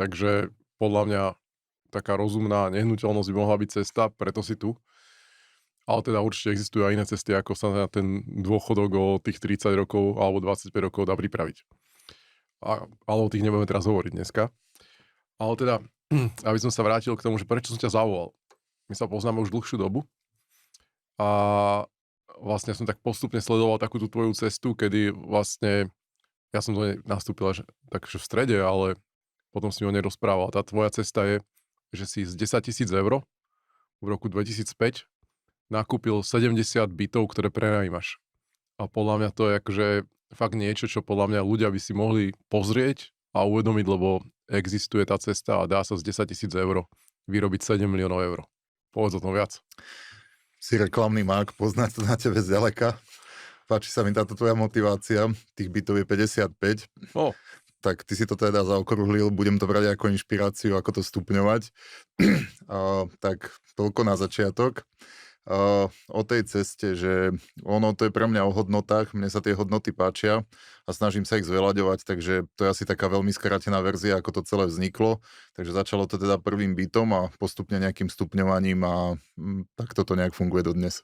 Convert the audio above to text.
Takže podľa mňa taká rozumná nehnuteľnosť by mohla byť cesta, preto si tu. Ale teda určite existujú aj iné cesty, ako sa na ten dôchodok o tých 30 rokov alebo 25 rokov dá pripraviť. Ale o tých nebudeme teraz hovoriť dneska. Ale teda, aby som sa vrátil k tomu, že prečo som ťa zavolal. My sa poznáme už dlhšiu dobu a vlastne som tak postupne sledoval takú tú tvoju cestu, kedy vlastne ja som to nastúpil až takže v strede, ale potom si mi o nej rozprával. Tá tvoja cesta je, že si z 10 000 eur v roku 2005 nakúpil 70 bytov, ktoré prenajímaš. A podľa mňa to je akože fakt niečo, čo podľa mňa ľudia by si mohli pozrieť a uvedomiť, lebo existuje tá cesta a dá sa z 10 000 eur vyrobiť 7 miliónov eur. Povedz o tom viac. Si reklamný mák, poznám to na tebe zďaleka. Páči sa mi táto tvoja motivácia. Tých bytov je 55. No, Tak ty si to teda zaokrúhlil, budem to brať ako inšpiráciu, ako to stupňovať. Tak toľko na začiatok. O tej ceste, že ono to je pre mňa o hodnotách, mne sa tie hodnoty páčia a snažím sa ich zveľaďovať, takže to je asi taká veľmi skrátená verzia, ako to celé vzniklo. Takže začalo to teda prvým bytom a postupne nejakým stupňovaním a tak toto nejak funguje dodnes.